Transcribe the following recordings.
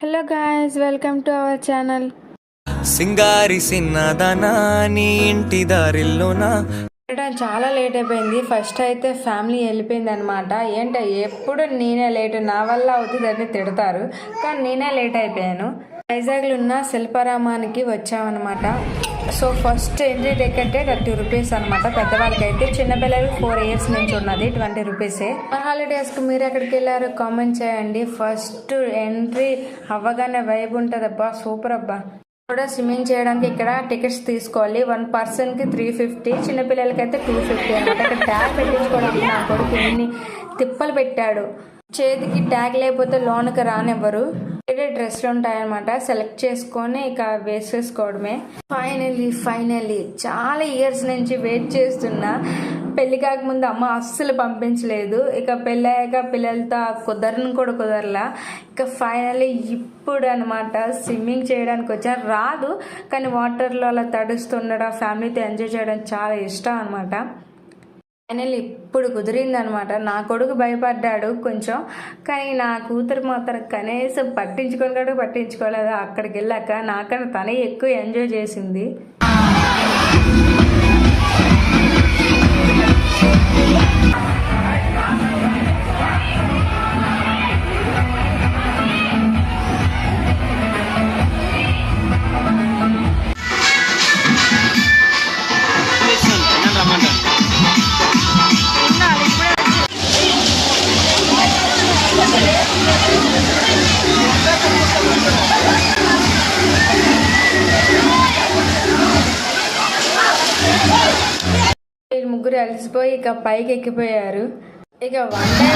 Hello guys, welcome to our channel. సింగారి సిన్నదనా నీ ఇంటి దారిల్లోనా. చాలా లేట్ అయిపోయింది. ఫస్ట్ అయితే ఫ్యామిలీ వెళ్ళిపోయింది అనమాట. ఏంటో ఎప్పుడు నేనే లేట్, నా వల్ల అవుతుందని తిడతారు, కానీ నేనే లేట్ అయిపోయాను. వైజాగ్లో ఉన్న శిల్పారామానికి వచ్చామన్నమాట. So first entry ticket 30 rupees అనమాట పెద్దవాళ్ళకి అయితే. చిన్నపిల్లలు 4 ఇయర్స్ నుంచి ఉన్నది 20 రూపీసే. హాలిడేస్కి మీరు ఎక్కడికి వెళ్ళారు కామెంట్ చేయండి. ఫస్ట్ ఎంట్రీ అవ్వగానే వైబ్ ఉంటుంది అబ్బా, సూపర్ అబ్బా. కూడా స్విమ్మింగ్ చేయడానికి ఇక్కడ టికెట్స్ తీసుకోవాలి. 1 పర్సన్కి 350, చిన్నపిల్లలకి అయితే 250 అనమాట. ఇక్కడ ట్యాగ్ పెట్టించుకోవడానికి నా కొడుకు ఎన్ని తిప్పలు పెట్టాడు. చేతికి ట్యాగ్ లేకపోతే లోనికి రానివ్వరు. డ్రెస్లు ఉంటాయన్నమాట, సెలెక్ట్ చేసుకొని ఇక వేసేసుకోవడమే. ఫైనల్లీ చాలా ఇయర్స్ నుంచి వెయిట్ చేస్తున్నా. పెళ్లి కాకముందు అమ్మ అస్సలు పంపించలేదు, ఇక పెళ్ళయ్యాక పిల్లలతో కుదరలా. ఇక ఫైనల్లీ ఇప్పుడు అనమాట స్విమ్మింగ్ చేయడానికి వచ్చాను. రాదు, కానీ వాటర్లో అలా తడుస్తుండడం, ఫ్యామిలీతో ఎంజాయ్ చేయడం చాలా ఇష్టం అనమాట. ఫైనల్లీ ఇప్పుడు కుదిరిందనమాట. నా కొడుకు భయపడ్డాడు కొంచెం, కానీ నా కూతురు మాత్రం కనీసం పట్టించుకోలేదు. అక్కడికి వెళ్ళాక నాకన్నా తనే ఎక్కువ ఎంజాయ్ చేసింది. ముగ్గురు అలసిపోయి ఇక పైకి ఎక్కిపోయారు. ఇక వన్ డే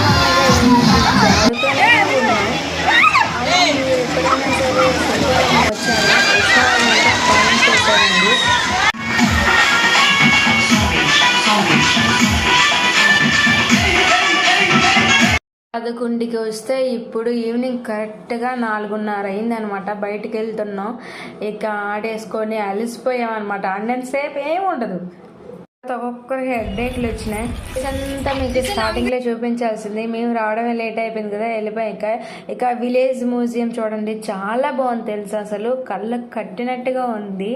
పదకొండుకి వస్తే ఇప్పుడు ఈవినింగ్ కరెక్ట్గా 4:30 అయిందనమాట. బయటికి వెళ్తున్నాం, ఇక ఆడేసుకొని అలసిపోయాం అనమాట. సేపు ఏమి ఉండదు, ఒక్కొక్కరికి హెడ్ఏక్లు వచ్చినాయి. అంతా మీకు స్టార్టింగ్లో చూపించాల్సింది, మేము రావడమే లేట్ అయిపోయింది కదా, వెళ్ళిపోయాక ఇక విలేజ్ మ్యూజియం చూడండి, చాలా బాగుంది తెలుసు. అసలు కళ్ళకు కట్టినట్టుగా ఉంది.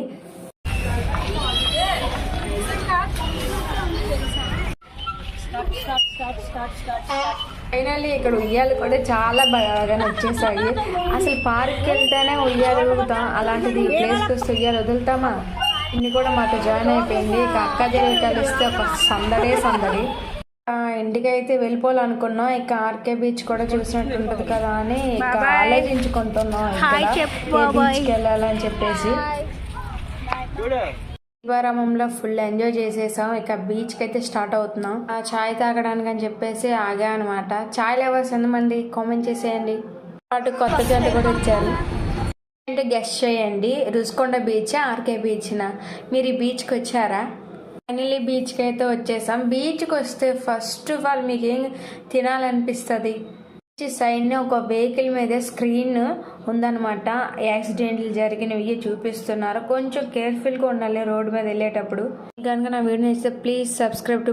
ఫైనల్లీ ఇక్కడ ఉయ్యాలు కూడా చాలా బాగా వచ్చేసాయి. అసలు పార్క్కి వెళ్తేనే ఉయ్యాలు ఊగుతాం, అలాంటిది ఈ ప్లేస్కి వస్తే ఉయ్యాలు వదులుతామా? ఇన్ని కూడా మాకు జాయిన్ అయిపోయింది. ఇక అక్క చెల్లి కలిస్తే ఒక సందడి. ఇంటికి అయితే వెళ్ళిపోవాలనుకున్నాం. ఇక ఆర్కే బీచ్ కూడా చూసినట్టు ఉంటుంది కదా అని ఇక ఆలోచించుకుంటున్నాం బీచ్కి వెళ్ళాలని చెప్పేసి. శివారామంలో ఫుల్ ఎంజాయ్ చేసేసాం. ఇక బీచ్కి అయితే స్టార్ట్ అవుతున్నాం. ఆ చాయ్ తాగడానికి అని చెప్పేసి ఆగా అనమాట. చాయ్ లవర్స్ ఎంతమంది కామెంట్ చేసేయండి. అటు కొత్త జంట కూడా వచ్చారు, అంటే గెస్ట్ చేయండి. రుషికొండ బీచ్, ఆర్కే బీచ్నా? మీరు ఈ బీచ్కి వచ్చారా? ఫైనల్లీ బీచ్కి అయితే వచ్చేసాం. బీచ్కి వస్తే ఫస్ట్ ఆఫ్ ఆల్ మీకు ఏం తినాలనిపిస్తుంది? సైడ్ని ఒక వెహికల్ మీద స్క్రీన్ ఉందన్నమాట. యాక్సిడెంట్లు జరిగినవి చూపిస్తున్నారు. కొంచెం కేర్ఫుల్గా ఉండాలి రోడ్డు మీద వెళ్ళేటప్పుడు. కనుక నా వీడియో నచ్చితే ప్లీజ్ సబ్స్క్రైబ్ టు